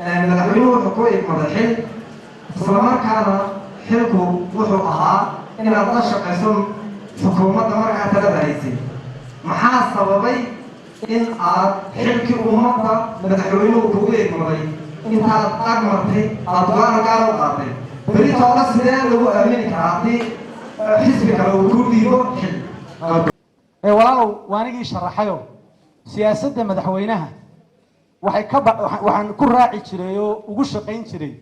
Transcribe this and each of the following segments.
madaxweynuhu wuxuu ku igmaday xil islamarkaana xilku wuxuu ahaa inaad la shaqayso xukuumadda markaa talada haysay maxaa sababay in aad xilkii ummadda madaxweynuhu kugu igmaday intaad agmartay aad go-aan gaar u qaatay beritoona sidee lagu aamini karaa haddii xisbi kale uu ku dhiibo xil walaalow waanigii sharaxayo siyaasadda madaxweynaha waxaan ku raaci jiray oo ugu shaqayn jiray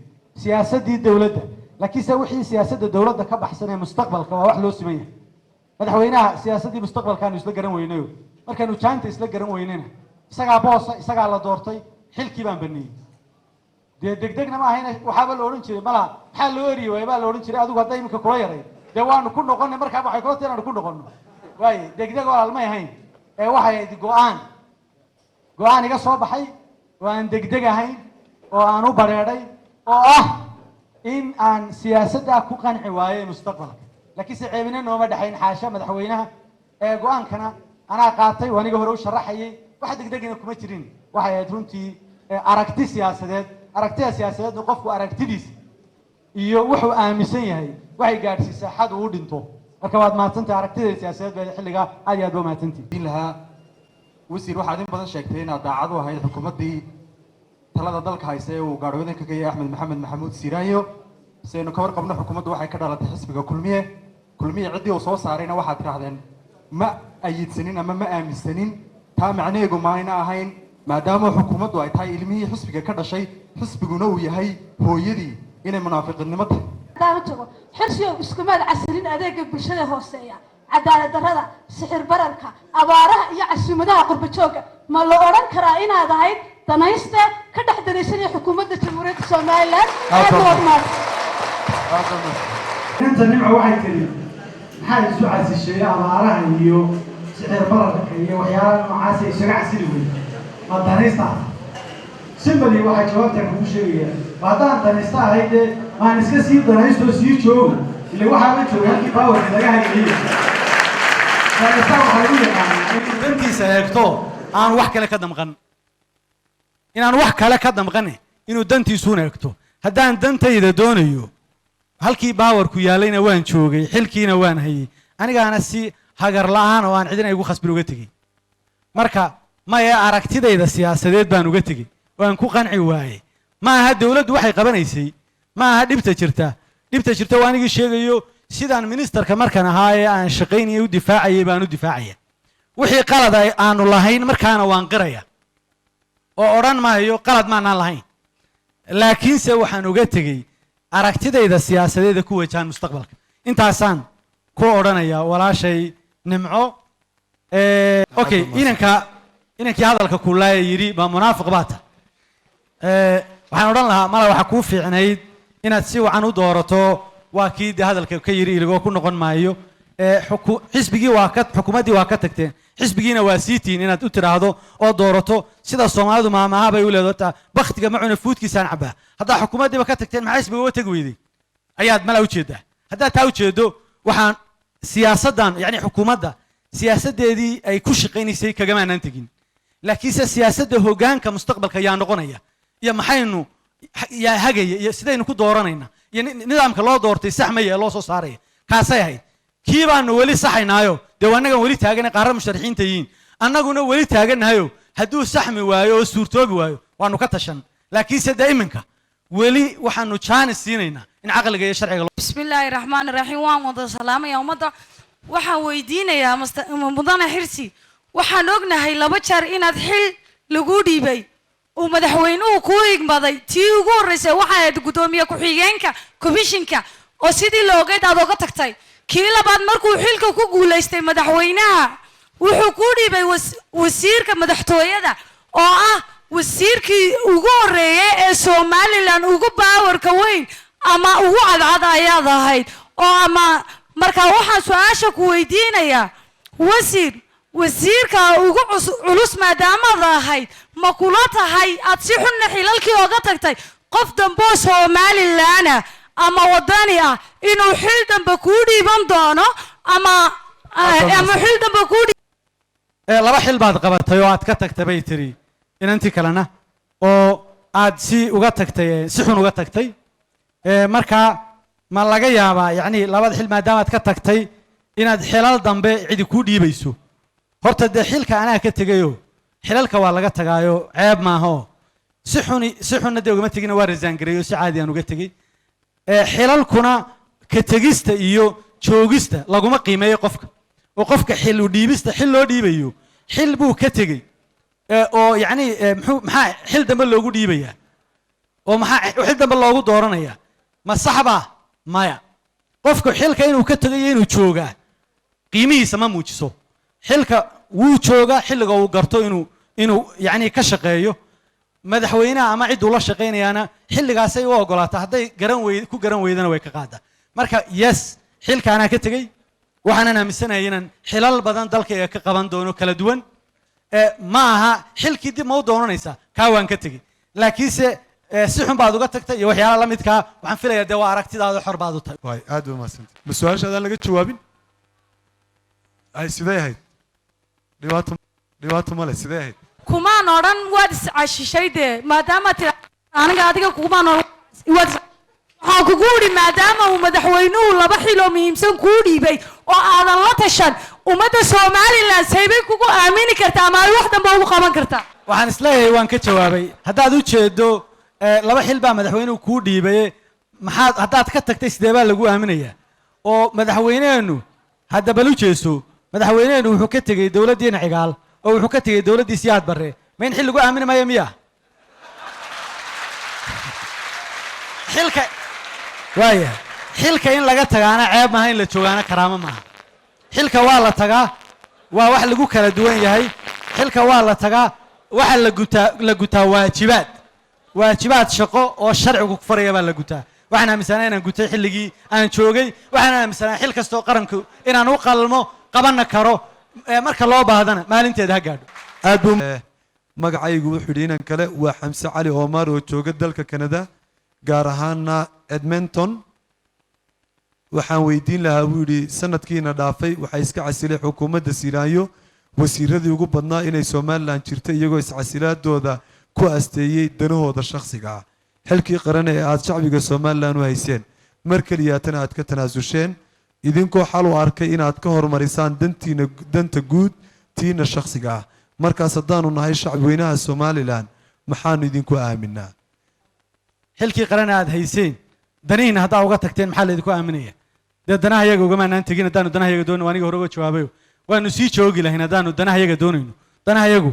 siyaasaddii dowladda laakiinse wixii siyaasadda dowladda ka baxsan ee mustaqbalka waa wax loo siman yahay madaxweynaha siyaasaddii mustaqbalkaanu isla garan weynayo markaanu jaanta isla garan weynena isagaa boosa isagaa la doortay xilkii baan baneeyey dee degdegna ma ahayna waxaaba la odhan jiray malaha maxaa loo eri waay baa la odhan jiray adigu hadda iminka kula yaray dee waanu ku noqonay markaa waxay kula tahay inaanu ku noqono waaye degdeg oo almay ahayn ee waxay ahayd go-aan iga soo baxay oo aan degdeg ahayn oo aan u bareedhay oo ah in aan siyaasaddaa ku qanci waayo mustaqbalka laakiinse ceebina nooma dhexayn xaasha madaxweynaha ee go-aankana anaa qaatay oo aniga hore u sharaxayay wax degdegina kuma jirin waxay ahayd runtii aragti siyaasadeed aragtida siyaasadeedna qofku aragtidiisa iyo wuxuu aaminsan yahay waxay gaadhsiisaa xad uu dhinto marka waad mahadsantahay aragtida siyaasadeed baa xilligaa aad iyo aad waa mahadsantihin lahaa wasiir waxaad in badan sheegtay inaad daacad u ahayd xukuumaddii talada dalka haysa ee uu gaadhoodanka ka yahay axmed maxamed maxamuud siiraayo si aynu ka warqabno xukuumaddu waxay ka dhalatay xisbiga kulmiye ciddii uu soo saarayna waxaad tidhahdeen ma ayidsanin ama ma aaminsanin taa macnaheegu maayna ahayn maadaama xukuumaddu ay tahay ilmihii xisbiga ka dhashay xisbiguna uu yahay hooyadii inay munaafiqnimo tahay haddaan tago xirsiyow iskumaad casilin adeega bulshada hooseeya cadaalad darrada sixir bararka abaaraha iyo casuumadaha qurbajooga ma la odhan karaa inaad ahayd danayste ka dhex danaysanaya xukuumadda jamhuuriyadda somalilan inta nimco waxay tiri maxaa isu casisheeye abaaraha iyo sixir bararka iyo waxyaalaha noocaas isaga casili wey ma danaysta simbali waxay jawaabtaan kugu sheegayaan haddaan danaysta ahayd dee maan iska sii danaystoo sii joogo ile waxaa la jooga halkii baawarki laga hageliya danaysta waxaa lagu yaqaanaa inuu dantiisa eegto aan wax kale ka damqan inaan wax kale ka damqane inuu dantiisuuna eegto haddaan dantayda doonayo halkii baawarku yaalayna waan joogay xilkiina waan hayay anigaana si hagar la-aan oo aan cidina igu khasbin uga tegey marka maya aragtidayda siyaasadeed baan uga tegey waan ku qanci waayey ma aha dowladdu waxay qabanaysay ma aha dhibta jirta waa anigii sheegayo sidaan ministerka markan ahaa ee aan shaqaynaya u difaacayay baan u difaacaya wixii qalad aanu lahayn markaana waan qiraya oo odhan maayo qalad maanaan lahayn laakiinse waxaan uga tegey aragtidayda siyaasadeeda ku wajahan mustaqbalka intaasaan ku odhanaya walaashay nimco okay inankii hadalka kuulaaya yidhi ma munaafiq baa ta waxaan odhan lahaa mala waxaa kuu fiicnayd inaad si wacan u doorato waa kii de hadalka ka yidhi iligoo ku noqon maayo xukuumaddii waa ka tagteen xisbigiina waa siitiin inaad u tiraahdo oo doorato sida soomaalidu maamaha bay u leedataa baktiga ma cuna fuudkiisaan cabaa haddaa xukuumaddiiba ka tagteen maxaa xisbiga uga tegi weyday ayaad malaa ujeeddaa haddaad taa ujeeddo waxaan siyaasaddan yacni xukuumadda siyaasaddeedii ay ku shaqaynaysay kagamaanaan tegin laakiinse siyaasadda hoggaanka mustaqbalka yaa noqonaya iyo maxaynu yaa hagaya iyo sidaynu ku dooranayna iyo nidaamka loo doortay sax maya ee loo soo saaraya kaasay ahayd kii baanu weli saxaynaayo dee annagan weli taaganay qaarra musharaxiinta yihiin annaguna weli taagannahayo hadduu saxmi waayo oo suurtoobi waayo waanu ka tashan laakiinse dee iminka weli waxaanu jaanis siinaynaa in caqliga iyo sharciga bismillaahi raxmaani raxiim waan wada salaamaya ummadda waxaan weydiinayaa mudane xirsi waxaan ognahay 2 jeer inaad xil lagu dhiibay oo madaxweynuhu ku igmaday tii ugu horeysay waxa ahayd gudoomiye ku-xigeenka komishinka oo sidii loogeed aad uga tagtay kii labaad markuu xilka ku guuleystay madaxweynaha wuxuu ku dhiibay wasiirka madaxtooyada oo ah wasiirkii ugu horeeyay ee Somaliland ugu baawarka weyn ama ugu cadcad ayaad ahayd oo ama marka waxaan su'aasha ku weydiinayaa wasiirka ugu culus maadaama ahayd ma kula tahay aad si xun xilalkii uga tagtay qof dambe Somaliland ama wadani ah inuu xil dambe ku dhiiban doono ama xil dambe ku laba xil baad qabatay oo aad ka tagtay bay tiri inantii kalena oo aad si uga tagtay si xun uga tagtay marka ma laga yaabaa yacni labada xil maadaama aad ka tagtay inaad xilal dambe cidi ku dhiibayso horta dee xilka anaa ka tegayo xilalka waa laga tagaayo ceeb maaho si xunna dee ugama tegina waa rasaan gareeyo si caadi aan uga tegey xilalkuna ka tegista iyo joogista laguma qiimeeyo qofka oo qofka xil u dhiibista xil loo dhiibayo xil buu ka tegey oo yacni maxaa xil dambe loogu dhiibayaa oo maxaa xil dambe loogu dooranayaa ma saxbaa maya qofka xilka inuu ka tegayo inuu joogaa qiimihiisa ma muujiso xilka wuu joogaa xilliga uu garto inuu yacni ka shaqeeyo madaxweynaha ama cid uu la shaqaynayaana xilligaasay u ogolaataa hadday ku garan weydana way ka qaadaa marka yes xilka anaa ka tegey waxaanan aaminsanahay inaan xilal badan dalkayga ka qaban doono kala duwan ma aha xilkii dib ma u doonanaysaa kaa waan ka tegey laakiinse si xun baad uga tagtay iyo waxyaalaha la midkaa waxaan filayaa dee waa aragtidaada xor baad u tahay waay aad u mahadsantahay ma su-aashaadaan laga jawaabin ay sidee ahayd dhibaato male sidee ahayd kumaan odhan waad iscashishay dee maadaama tira aniga adiga kumaan odhan waxaan kugu idhi maadaama uu madaxweynuhu laba xil oo muhiimsan kuu dhiibay oo aadan la tashan ummadda somalilan saybay kugu aamini kartaa ama ay wax dambe ugu qaban kartaa waxaan isleeyahay waan ka jawaabay haddaad u jeedo laba xil baa madaxweynuhu kuu dhiibaye haddaad ka tagtay sidee baa lagu aaminayaa oo madaxweynehenu hadda bal u jeeso madaxweynehenu wuxuu ka tegey dowladdiina cigaal oo wuxuu ka tegey dowladdii siyaad barre ma in xil lagu aamini maayo miya xilka waaya xilka in laga tagaana ceeb maaha in la joogaana karaamo maaha xilka waa la tagaa waa wax lagu kala duwan yahay xilka waa la tagaa waxa la gutaa waajibaad shaqo oo sharcigu ku faraya baa la gutaa waxaan aaminsanahay inaan gutay xilligii aan joogay waxaan aaminsanahay xil kastoo qaranku inaan u qalmo qabanna karo marka loo baahdana maalinteeda ha gaadho aad buu magacaygu wuxuu yidhi inan kale waa xamse cali omar oo jooga dalka Canada gaar ahaana Edmonton waxaan weydiin lahaa buu yidhi sanadkiina dhaafay waxay iska casilay xukuumadda Siraayo wasiiradii ugu badnaa inay Somaliland jirtay iyagoo iscasilaadooda ku asteeyay danahooda shakhsiga ah xilkii qaran ee aad shacbiga Somaliland u hayseen mar kaliyaatana aad ka tanaasusheen idinkoo xal u arkay inaad ka hormarisaan danta guud tiina shakhsiga ah markaas haddaanu nahay shacbweynaha Somaliland maxaanu idinku aaminaa xilkii qaran aad hayseen danihiina haddaa uga tagteen maxaa laydinku aaminaya dee danaha yaga ugamaanaan tegin haddaanu danaha yaga doonayno aniga hore uga jawaabayo waanu sii joogi lahayn haddaanu danaha yaga doonayno danaha yagu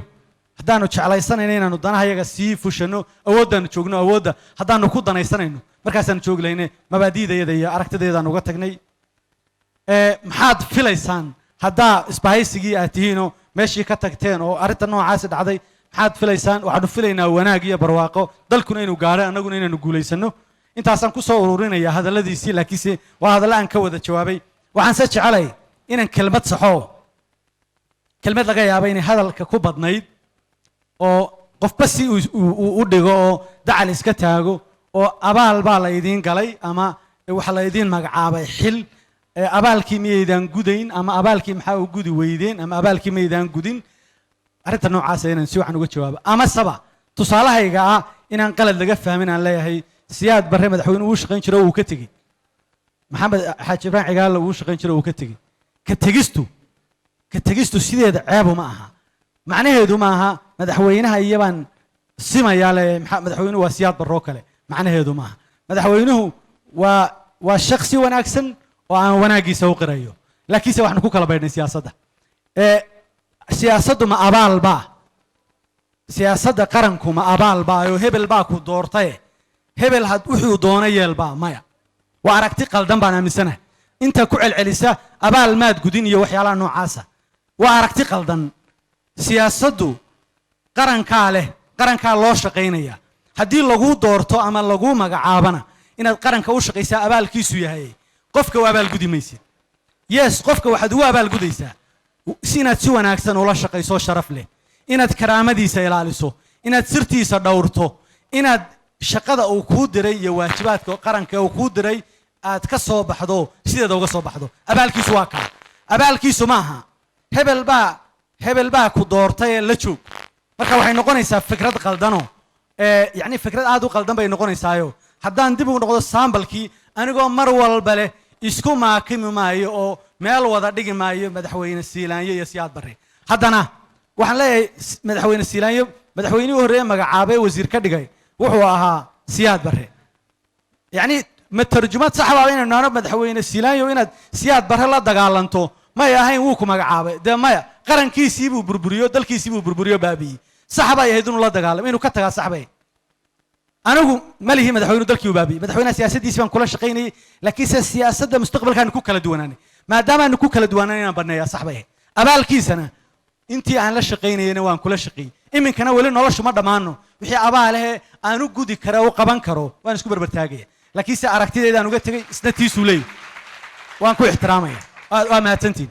haddaanu jeclaysanayno inaanu danaha yaga sii fushano awooddaanu joogno awoodda haddaanu ku danaysanayno markaasaanu joogi lahayne mabaadi'dayada iyo aragtidaydaan uga tagnay maxaad filaysaan haddaa isbahaysigii aad tihiinoo meeshii ka tagteen oo arrinta noocaasi dhacday maxaad filaysaan waxaanu filaynaa wanaag iyo barwaaqo dalkuna inuu gaadho annaguna inaanu guulaysano intaasaan ku soo ururinayaa hadalladiisii laakiinse waa hadallo aan ka wada jawaabay waxaan se jecelay inaan kelmad saxo kelmad laga yaaba inay hadalka ku badnayd oo qofba si u dhigo oo dacal iska taago oo abaal baa la idiin galay ama waxa la idiin magacaabay xil abaalkii miyaydaan gudayn ama abaalkii maxaa u gudi weydeen ama abaalkii miyaydaan gudin arrinta noocaasa inaan si waxan uga jawaabo ama saba tusaalahayga ah inaan qalad laga fahmin aan leeyahay siyaad barre madaxweyne uu shaqayn jiro uu ka tegey maxamed xaaji ibrahim cigaalla uu shaqayn jiro uu ka tegey ka tegistu sideeda ceebu ma aha macnaheedu ma aha madaxweynaha iyabaan simayaa le madaxweynuhu waa siyaad barroo kale macnaheedu ma aha madaxweynuhu waa shaksi wanaagsan oo aan wanaaggiisa u qirayo laakiinse waxaanu ku kala baydhnay siyaasadda siyaasaddu ma abaal baa siyaasadda qaranku ma abaal baa oo hebel baa ku doortaye hebel wuxuu doona yeel baa maya waa aragti qaldan baan aaminsanahay inta ku celcelisa abaal maad gudin iyo waxyaalaha noocaasa waa aragti qaldan siyaasaddu qarankaa loo shaqaynaya haddii laguu doorto ama laguu magacaabana inaad qaranka u shaqaysaa abaalkiisu yahay qofka u abaalgudi maysid yes qofka waxaad ugu abaalgudaysaa inaad si wanaagsan ula shaqayso sharaf leh inaad karaamadiisa ilaaliso inaad sirtiisa dhowrto inaad shaqada uu kuu diray iyo waajibaadka qaranka uu kuu diray aad ka soo baxdo sideeda uga soo baxdo abaalkiisu waa kaa abaalkiisu maaha hebel baa ku doortay la joog marka waxay noqonaysaa fikrad qaldano يعني فكرة عادو قلدم بين نقول إنسايو حتى ندبوا نقول السامبل كي أنا جو مرة بالبله إسكو ما كم مايو أو مال وضع دقي مايو مدحوين السيلان يسياد بري حتى أنا وحنا لا مدحوين السيلان مدحويني وهري مقعابه وزير كدقي وحواها سياد بري يعني مترجمات صحابة بين النار مدحوين السيلان وين سياد بري لا دقالنتو ما يهين وكم مقعابه ده ما قرن كيسيبو بربريو دل كيسيبو بربريو بابي صحابة يهدون الله دقالم إنه كتر صحابة أنا أقول مالي هي مدحوين دل كيو بابي مدحوين السياسة دي سبان كل شقيني لكن السياسة ده مستقبل كان نكوك لدواناني ما دام نكوك لدواناني أنا برنا يا صحابة أبال كيسنا أنتي أنا لا شقيني أنا وان كل شقي إمن كنا ولين الله شو ما دمانه وحي أباله أنا جودي كراو قبان كرو وأنا سكبر برتاجي لكن سأركتي ده أنا قلت سنتي سولي وان كل احترامي ما تنتين